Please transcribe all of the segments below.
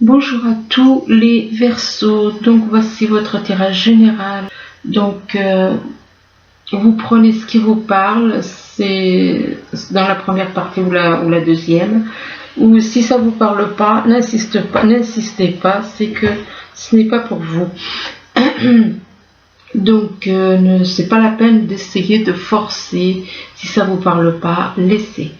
Bonjour à tous les Verseaux, donc voici votre tirage général. Donc vous prenez ce qui vous parle, c'est dans la première partie ou la deuxième. Ou si ça vous parle pas, n'insistez pas, c'est que ce n'est pas pour vous. Donc c'est pas la peine d'essayer de forcer. Si ça vous parle pas, laissez.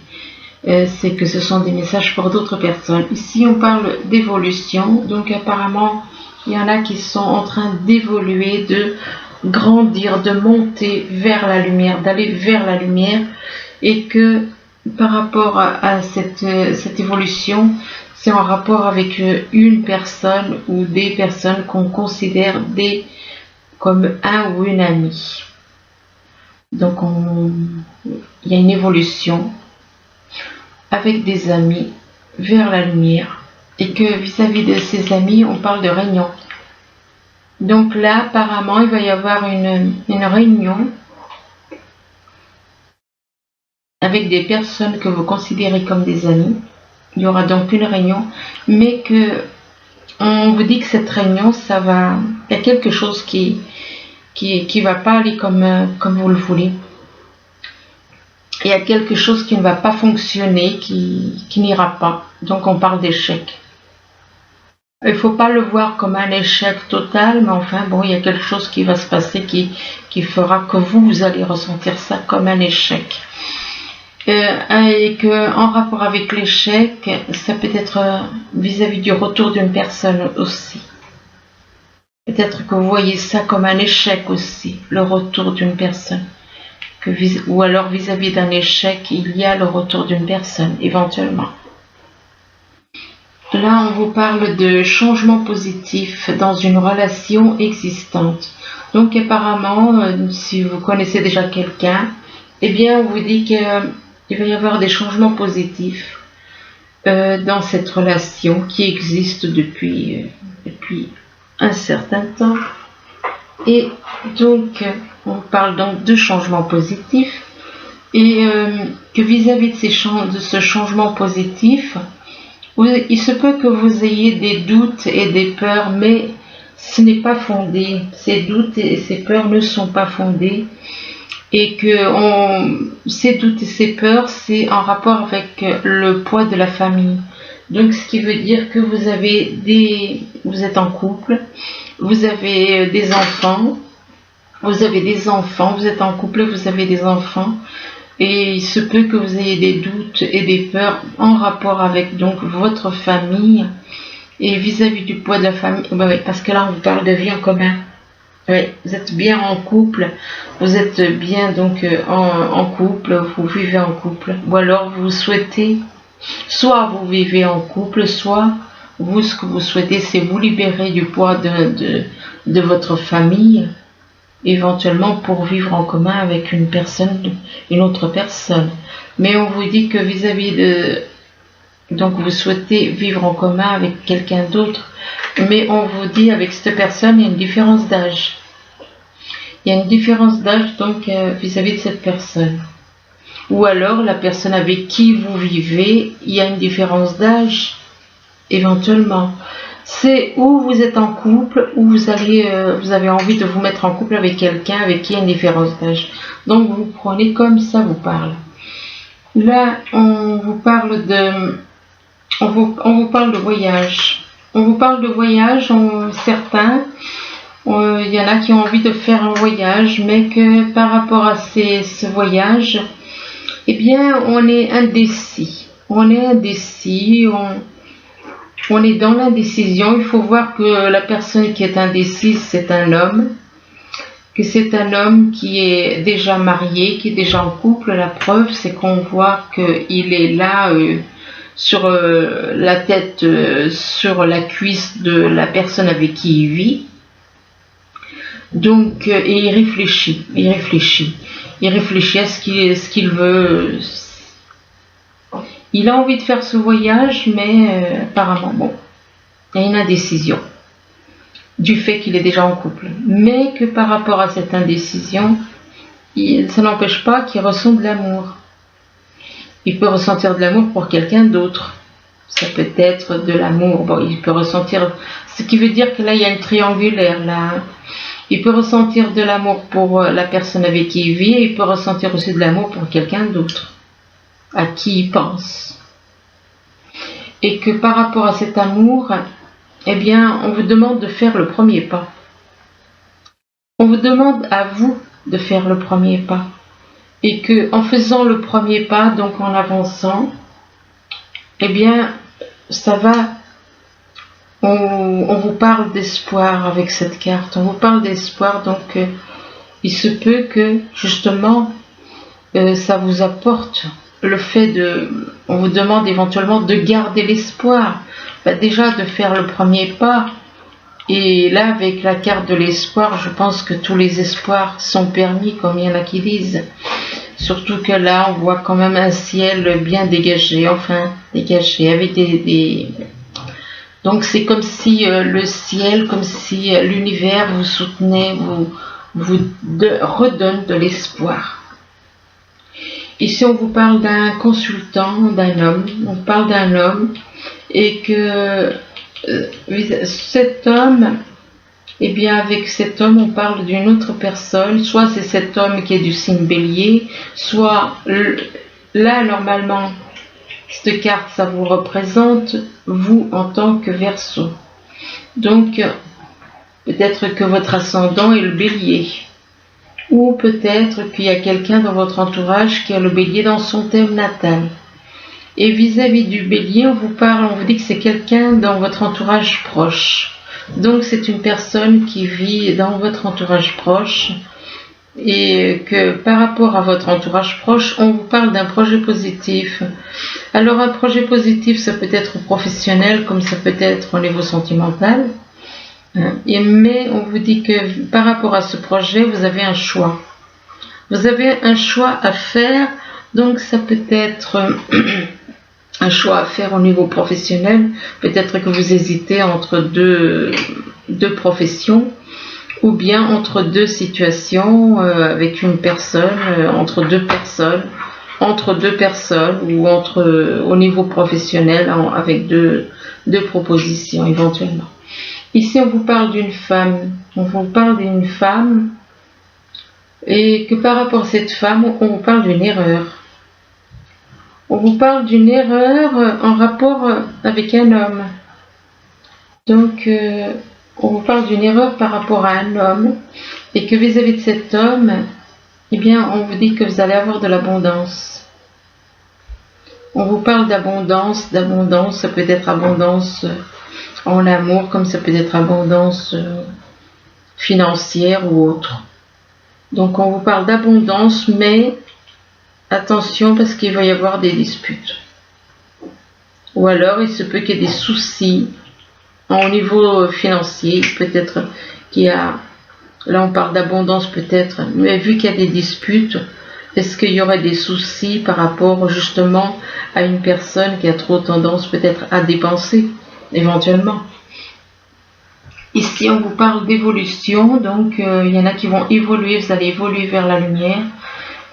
C'est que ce sont des messages pour d'autres personnes. Ici, on parle d'évolution. Donc, apparemment, il y en a qui sont en train d'évoluer, de grandir, de monter vers la lumière, d'aller vers la lumière. Et que par rapport à cette évolution, c'est en rapport avec une personne ou des personnes qu'on considère comme un ou une amie. Donc, il y a une évolution avec des amis vers la lumière, et que vis-à-vis de ces amis, on parle de réunion. Donc là, apparemment, il va y avoir une réunion avec des personnes que vous considérez comme des amis. Il y aura donc une réunion, mais que on vous dit que cette réunion, il y a quelque chose qui va pas aller comme vous le voulez. Il y a quelque chose qui ne va pas fonctionner, qui n'ira pas. Donc on parle d'échec. Il ne faut pas le voir comme un échec total, mais enfin bon, il y a quelque chose qui va se passer qui fera que vous allez ressentir ça comme un échec. Et que en rapport avec l'échec, ça peut être vis-à-vis du retour d'une personne aussi. Peut-être que vous voyez ça comme un échec aussi, le retour d'une personne. Ou alors vis-à-vis d'un échec, il y a le retour d'une personne, éventuellement. Là, on vous parle de changement positif dans une relation existante. Donc apparemment, si vous connaissez déjà quelqu'un, eh bien, on vous dit qu'il va y avoir des changements positifs dans cette relation qui existe depuis un certain temps. Et donc, on parle donc de changement positif, et que vis-à-vis de ce changement positif, il se peut que vous ayez des doutes et des peurs, mais ce n'est pas fondé. Ces doutes et ces peurs ne sont pas fondés, et que ces doutes et ces peurs, c'est en rapport avec le poids de la famille. Donc, ce qui veut dire que vous êtes en couple, vous avez des enfants, vous êtes en couple, vous avez des enfants, et il se peut que vous ayez des doutes et des peurs en rapport avec donc votre famille et vis-à-vis du poids de la famille. Oui, parce que là, on vous parle de vie en commun. Oui, vous êtes bien en couple, vous êtes bien donc en couple, vous vivez en couple, ou alors vous souhaitez, soit vous vivez en couple, soit vous, ce que vous souhaitez, c'est vous libérer du poids de votre famille, éventuellement pour vivre en commun avec une autre personne. Mais on vous dit que vis-à-vis donc vous souhaitez vivre en commun avec quelqu'un d'autre, mais on vous dit avec cette personne, il y a une différence d'âge. Il y a une différence d'âge donc vis-à-vis de cette personne. Ou alors la personne avec qui vous vivez, il y a une différence d'âge, éventuellement. C'est où vous êtes en couple, ou vous avez envie de vous mettre en couple avec quelqu'un avec qui il y a une différence d'âge. Donc vous prenez comme ça vous parle. Là, on vous parle de voyage. On vous parle de voyage, certains, il y en a qui ont envie de faire un voyage, mais que par rapport à ce voyage, eh bien, on est indécis. On est dans l'indécision. Il faut voir que la personne qui est indécise, c'est un homme. Que c'est un homme qui est déjà marié, qui est déjà en couple. La preuve, c'est qu'on voit qu'il est là sur la tête, sur la cuisse de la personne avec qui il vit. Donc, et il réfléchit à ce qu'il veut. Il a envie de faire ce voyage, mais apparemment, bon, il y a une indécision du fait qu'il est déjà en couple. Mais que par rapport à cette indécision, ça n'empêche pas qu'il ressent de l'amour. Il peut ressentir de l'amour pour quelqu'un d'autre. Ça peut être de l'amour. Bon, il peut ressentir, ce qui veut dire que là, il y a une triangulaire, là. Il peut ressentir de l'amour pour la personne avec qui il vit, et il peut ressentir aussi de l'amour pour quelqu'un d'autre, à qui il pense. Et que par rapport à cet amour, eh bien, on vous demande de faire le premier pas. On vous demande à vous de faire le premier pas. Et que en faisant le premier pas, donc en avançant, eh bien, ça va, on vous parle d'espoir avec cette carte, on vous parle d'espoir, donc il se peut que justement ça vous apporte le fait on vous demande éventuellement de garder l'espoir, déjà de faire le premier pas, et là avec la carte de l'espoir, je pense que tous les espoirs sont permis, comme il y en a qui disent. Surtout que là, on voit quand même un ciel bien dégagé, enfin dégagé, avec des... Donc c'est comme si le ciel, comme si l'univers vous soutenait, vous redonne de l'espoir. Ici, on vous parle d'un consultant, d'un homme, on parle d'un homme, et que cet homme... Eh bien, avec cet homme, on parle d'une autre personne. Soit c'est cet homme qui est du signe Bélier, soit là, normalement, cette carte, ça vous représente, vous, en tant que Verseau. Donc, peut-être que votre ascendant est le Bélier. Ou peut-être qu'il y a quelqu'un dans votre entourage qui a le Bélier dans son thème natal. Et vis-à-vis du Bélier, on vous dit que c'est quelqu'un dans votre entourage proche. Donc c'est une personne qui vit dans votre entourage proche, et que par rapport à votre entourage proche, on vous parle d'un projet positif. Alors un projet positif, ça peut être professionnel comme ça peut être au niveau sentimental, mais on vous dit que par rapport à ce projet, vous avez un choix. Vous avez un choix à faire, donc ça peut être... un choix à faire au niveau professionnel, peut-être que vous hésitez entre deux professions, ou bien entre deux situations avec une personne, entre deux personnes, ou au niveau professionnel avec deux propositions éventuellement. Ici, on vous parle d'une femme, et que par rapport à cette femme, on vous parle d'une erreur. On vous parle d'une erreur en rapport avec un homme. Donc, on vous parle d'une erreur par rapport à un homme, et que vis-à-vis de cet homme, eh bien, on vous dit que vous allez avoir de l'abondance. On vous parle d'abondance, ça peut être abondance en amour, comme ça peut être abondance financière ou autre. Donc, on vous parle d'abondance, mais... attention, parce qu'il va y avoir des disputes. Ou alors, il se peut qu'il y ait des soucis au niveau financier. Peut-être qu'il y a... Là, on parle d'abondance peut-être. Mais vu qu'il y a des disputes, est-ce qu'il y aurait des soucis par rapport justement à une personne qui a trop tendance peut-être à dépenser, éventuellement? Ici, on vous parle d'évolution. Donc, il y en a qui vont évoluer. Vous allez évoluer vers la lumière.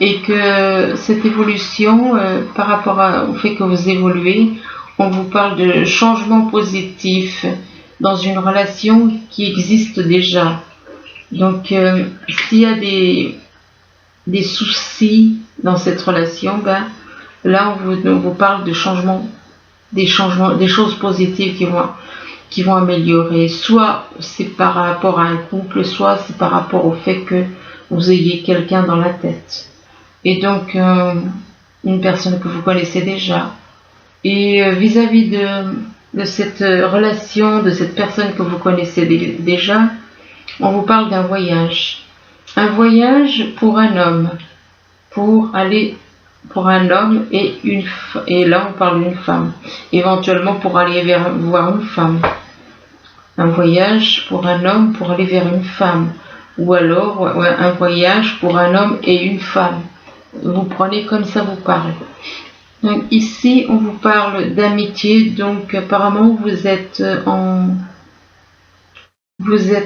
Et que cette évolution, par rapport au fait que vous évoluez, on vous parle de changement positif dans une relation qui existe déjà. Donc, s'il y a des soucis dans cette relation, là, on vous parle de changement, des choses positives qui vont améliorer. Soit c'est par rapport à un couple, soit c'est par rapport au fait que vous ayez quelqu'un dans la tête. Et donc, une personne que vous connaissez déjà. Et vis-à-vis de cette relation, de cette personne que vous connaissez déjà, on vous parle d'un voyage. Un voyage pour un homme. Pour un homme et là on parle d'une femme. Éventuellement pour aller voir une femme. Un voyage pour un homme pour aller vers une femme. Ou alors un voyage pour un homme et une femme. Vous prenez comme ça vous parle. Donc ici, on vous parle d'amitié. Donc apparemment, vous êtes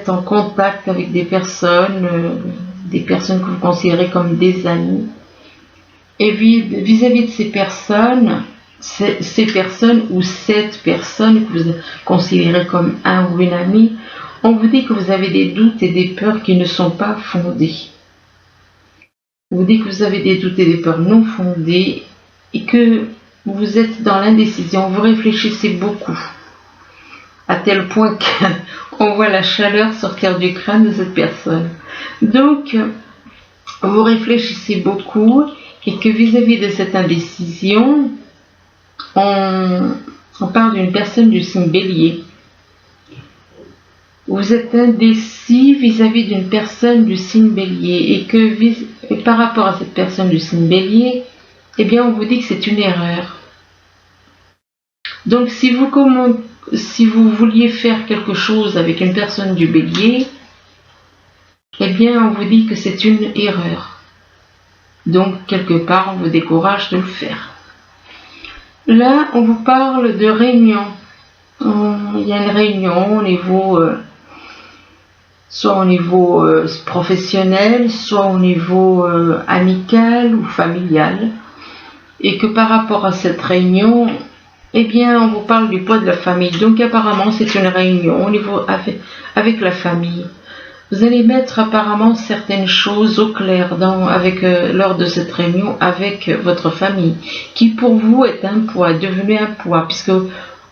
en contact avec des personnes que vous considérez comme des amis. Et vis-à-vis de ces personnes, ces personnes ou cette personne que vous considérez comme un ou une amie, on vous dit que vous avez des doutes et des peurs qui ne sont pas fondées. On vous dit que vous avez des doutes et des peurs non fondées et que vous êtes dans l'indécision, vous réfléchissez beaucoup, à tel point qu'on voit la chaleur sortir du crâne de cette personne. Donc, vous réfléchissez beaucoup et que vis-à-vis de cette indécision, on parle d'une personne du signe Bélier. Vous êtes indécis vis-à-vis d'une personne du signe Bélier et par rapport à cette personne du signe Bélier, eh bien on vous dit que c'est une erreur. Donc si vous vouliez faire quelque chose avec une personne du Bélier, eh bien on vous dit que c'est une erreur. Donc quelque part on vous décourage de le faire. Là on vous parle de réunion. Il y a une réunion au niveau soit au niveau professionnel, soit au niveau amical ou familial, et que par rapport à cette réunion, eh bien, on vous parle du poids de la famille. Donc apparemment, c'est une réunion au niveau avec la famille. Vous allez mettre apparemment certaines choses au clair lors de cette réunion avec votre famille, qui pour vous est un poids, devenu un poids, puisque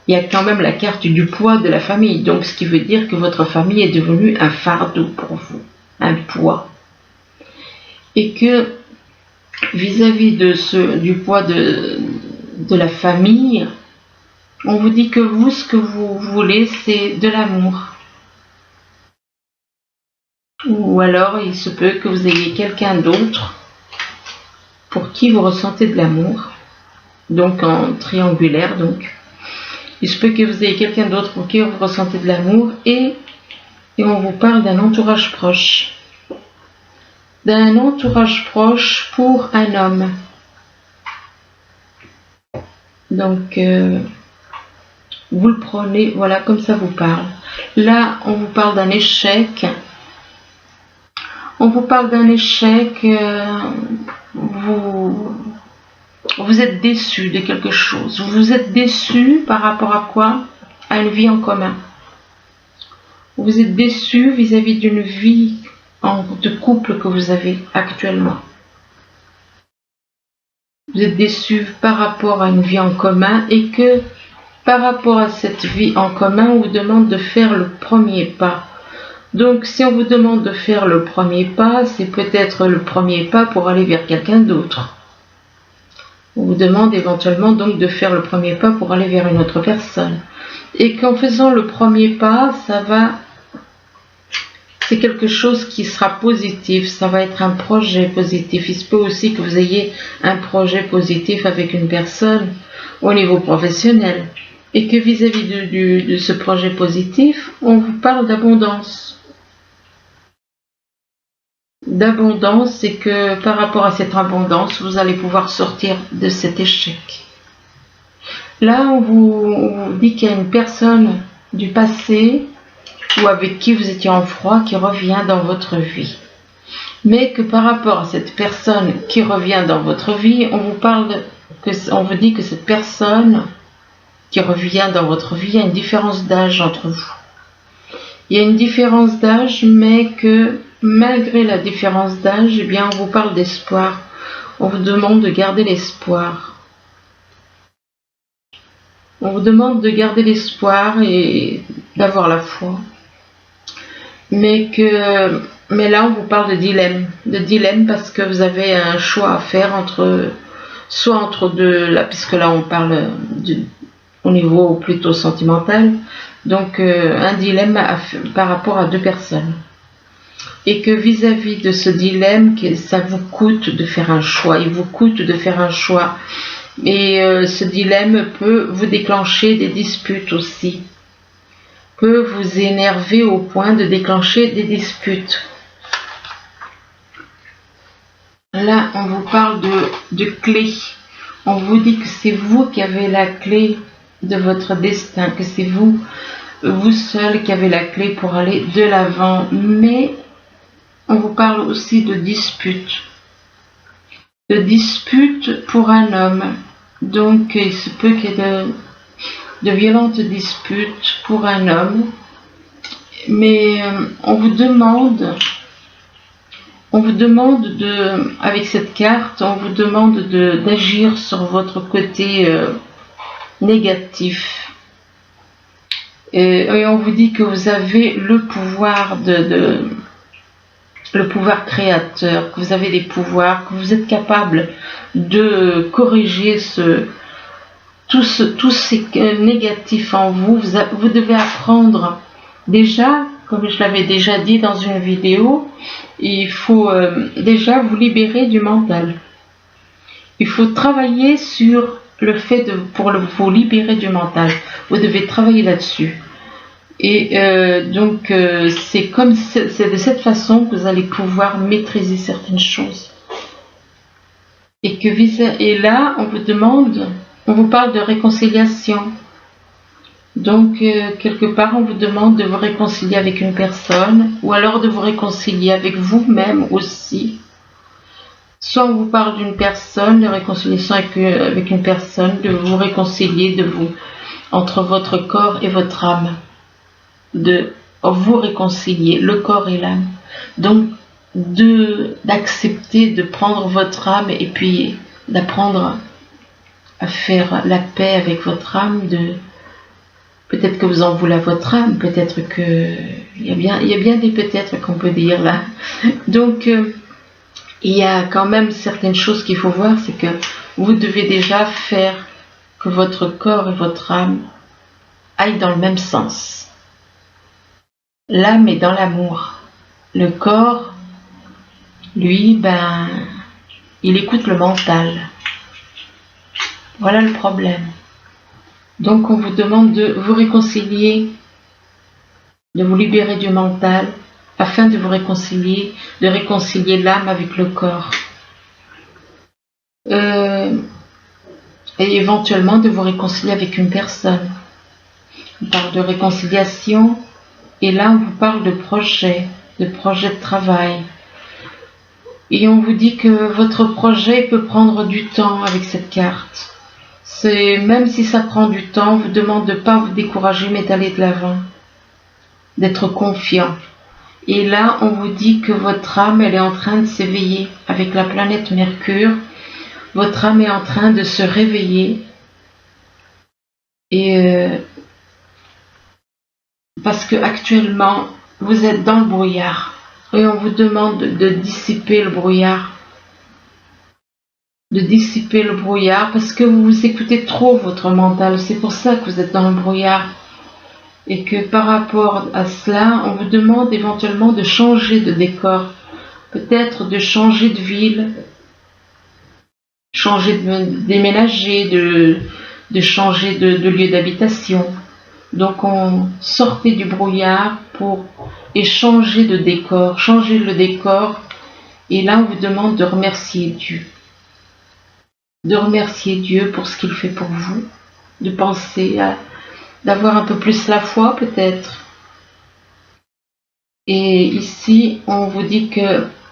il y a quand même la carte du poids de la famille, donc ce qui veut dire que votre famille est devenue un fardeau pour vous, un poids. Et que vis-à-vis du poids de la famille, on vous dit que vous, ce que vous voulez, c'est de l'amour. Ou alors, il se peut que vous ayez quelqu'un d'autre pour qui vous ressentez de l'amour, donc en triangulaire, donc. Il se peut que vous ayez quelqu'un d'autre pour qui vous ressentez de l'amour et on vous parle d'un entourage proche. D'un entourage proche pour un homme. Donc, vous le prenez, voilà, comme ça vous parle. Là, on vous parle d'un échec. On vous parle d'un échec, vous êtes déçu de quelque chose. Vous êtes déçu par rapport à quoi? À une vie en commun. Vous êtes déçu vis-à-vis d'une vie de couple que vous avez actuellement. Vous êtes déçu par rapport à une vie en commun et que par rapport à cette vie en commun, on vous demande de faire le premier pas. Donc si on vous demande de faire le premier pas, c'est peut-être le premier pas pour aller vers quelqu'un d'autre. On vous demande éventuellement donc de faire le premier pas pour aller vers une autre personne. Et qu'en faisant le premier pas, c'est quelque chose qui sera positif, ça va être un projet positif. Il se peut aussi que vous ayez un projet positif avec une personne au niveau professionnel. Et que vis-à-vis de ce projet positif, on vous parle d'abondance. D'abondance, et que par rapport à cette abondance, vous allez pouvoir sortir de cet échec. Là, on vous dit qu'il y a une personne du passé ou avec qui vous étiez en froid qui revient dans votre vie. Mais que par rapport à cette personne qui revient dans votre vie, on vous dit que cette personne qui revient dans votre vie, il y a une différence d'âge entre vous. Il y a une différence d'âge, mais que malgré la différence d'âge, eh bien, on vous parle d'espoir. On vous demande de garder l'espoir. On vous demande de garder l'espoir et d'avoir la foi. Mais là, on vous parle de dilemme. De dilemme parce que vous avez un choix à faire puisque là, on parle au niveau plutôt sentimental. Donc, un dilemme par rapport à deux personnes. Et que vis-à-vis de ce dilemme, ça vous coûte de faire un choix. Il vous coûte de faire un choix. Et ce dilemme peut vous déclencher des disputes aussi. Peut vous énerver au point de déclencher des disputes. Là, on vous parle de clé. On vous dit que c'est vous qui avez la clé de votre destin, que c'est vous seul qui avez la clé pour aller de l'avant. Mais on vous parle aussi de dispute. De dispute pour un homme. Donc il se peut qu'il y ait de violentes disputes pour un homme, mais on vous demande avec cette carte, on vous demande d'agir sur votre côté négatif. Et on vous dit que vous avez le pouvoir le pouvoir créateur, que vous avez des pouvoirs, que vous êtes capable de corriger tout ce négatif en vous. Vous devez apprendre déjà, comme je l'avais déjà dit dans une vidéo, il faut déjà vous libérer du mental. Il faut travailler sur le fait pour vous libérer du mental. Vous devez travailler là-dessus. Et donc c'est de cette façon que vous allez pouvoir maîtriser certaines choses. Et là, on vous parle de réconciliation. Donc quelque part, on vous demande de vous réconcilier avec une personne, ou alors de vous réconcilier avec vous-même aussi. Soit on vous parle d'une personne, de réconciliation avec une personne, de vous réconcilier entre votre corps et votre âme. De vous réconcilier, le corps et l'âme. Donc, d'accepter de prendre votre âme et puis d'apprendre à faire la paix avec votre âme. Peut-être que vous en voulez à votre âme, peut-être que il y a bien des peut-être qu'on peut dire là. Donc, il y a quand même certaines choses qu'il faut voir, c'est que vous devez déjà faire que votre corps et votre âme aillent dans le même sens. L'âme est dans l'amour. Le corps, lui, il écoute le mental. Voilà le problème. Donc on vous demande de vous réconcilier, de vous libérer du mental, afin de vous réconcilier, de réconcilier l'âme avec le corps. Et éventuellement de vous réconcilier avec une personne. On parle de réconciliation. Et là, on vous parle de projet de travail. Et on vous dit que votre projet peut prendre du temps avec cette carte. Même si ça prend du temps, on vous demande de ne pas vous décourager, mais d'aller de l'avant, d'être confiant. Et là, on vous dit que votre âme, elle est en train de s'éveiller avec la planète Mercure. Votre âme est en train de se réveiller. Et parce que actuellement vous êtes dans le brouillard et on vous demande de dissiper le brouillard, parce que vous écoutez trop votre mental. C'est pour ça que vous êtes dans le brouillard, et que par rapport à cela, on vous demande éventuellement de changer de décor, peut-être de changer de ville, de déménager, de changer de lieu d'habitation. Donc on sortait du brouillard et changer le décor. Et là on vous demande de remercier Dieu. De remercier Dieu pour ce qu'il fait pour vous. De penser d'avoir un peu plus la foi peut-être. Et ici on vous dit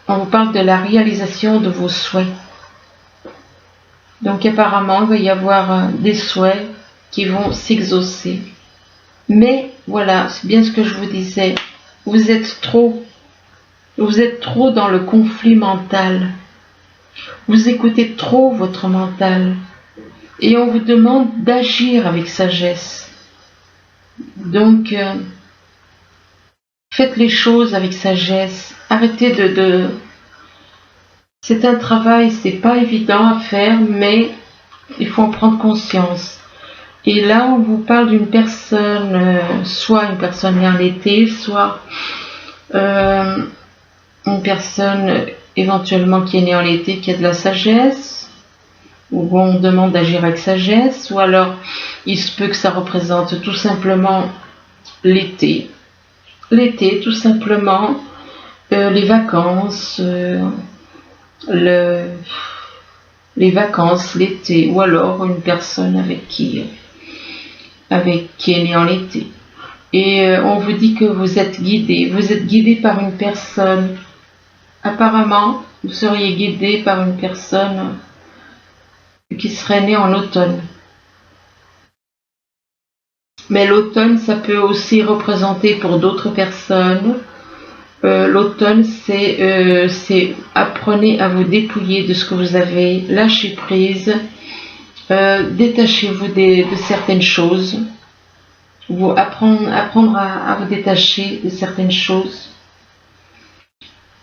on vous parle de la réalisation de vos souhaits. Donc apparemment il va y avoir des souhaits qui vont s'exaucer. Mais voilà, c'est bien ce que je vous disais, vous êtes trop dans le conflit mental, vous écoutez trop votre mental, et on vous demande d'agir avec sagesse. Donc, faites les choses avec sagesse, arrêtez c'est un travail, c'est pas évident à faire, mais il faut en prendre conscience. Et là, on vous parle d'une personne, soit une personne née en été, soit une personne éventuellement qui est née en été, qui a de la sagesse, où on demande d'agir avec sagesse, ou alors il se peut que ça représente tout simplement l'été. L'été, tout simplement, les vacances, les vacances, l'été, ou alors une personne avec qui est née en été. Et on vous dit que vous êtes guidé par une personne. Apparemment, vous seriez guidé par une personne qui serait né en automne. Mais l'automne, ça peut aussi représenter pour d'autres personnes. L'automne, c'est apprenez à vous dépouiller de ce que vous avez, lâchez prise, détachez-vous de certaines choses, apprendre à vous détacher de certaines choses.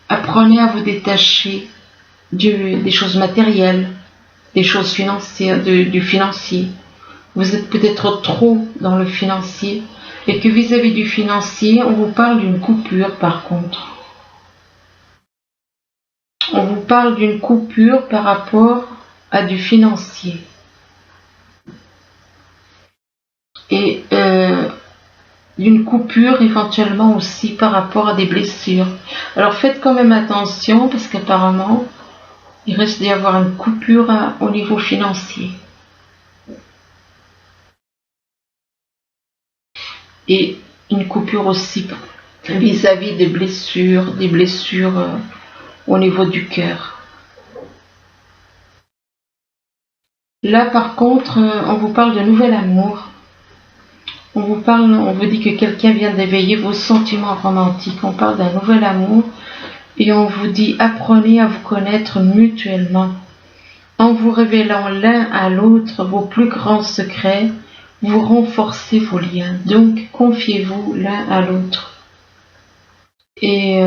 Apprenez à vous détacher des choses matérielles, des choses financières, du financier. Vous êtes peut-être trop dans le financier et que vis-à-vis du financier, on vous parle d'une coupure par contre. On vous parle d'une coupure par rapport à du financier. Et d'une coupure éventuellement aussi par rapport à des blessures. Alors faites quand même attention parce qu'apparemment, il risque d'y avoir une coupure au niveau financier. Et une coupure aussi vis-à-vis des blessures au niveau du cœur. Là par contre, on vous parle de nouvel amour. On vous dit que quelqu'un vient d'éveiller vos sentiments romantiques. On parle d'un nouvel amour et on vous dit apprenez à vous connaître mutuellement. En vous révélant l'un à l'autre vos plus grands secrets, vous renforcez vos liens. Donc confiez-vous l'un à l'autre. Et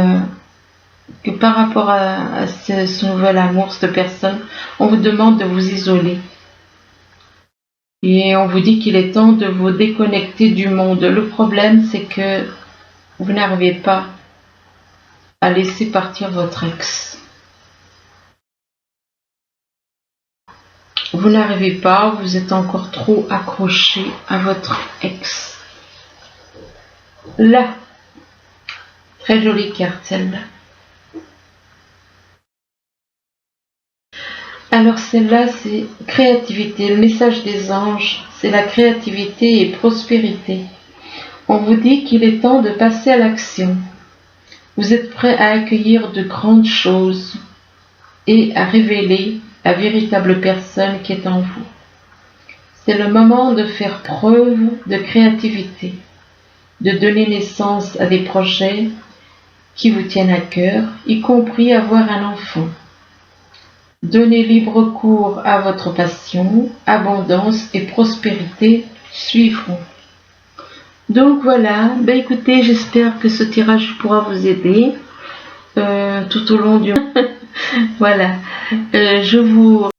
que par rapport à ce nouvel amour, cette personne, on vous demande de vous isoler. Et on vous dit qu'il est temps de vous déconnecter du monde. Le problème, c'est que vous n'arrivez pas à laisser partir votre ex. Vous n'arrivez pas, vous êtes encore trop accroché à votre ex. Là, très jolie carte celle-là. Alors celle-là, c'est créativité. Le message des anges, c'est la créativité et prospérité. On vous dit qu'il est temps de passer à l'action. Vous êtes prêt à accueillir de grandes choses et à révéler la véritable personne qui est en vous. C'est le moment de faire preuve de créativité, de donner naissance à des projets qui vous tiennent à cœur, y compris avoir un enfant. Donnez libre cours à votre passion, abondance et prospérité suivront. Donc voilà, écoutez, j'espère que ce tirage pourra vous aider tout au long du... Voilà, je vous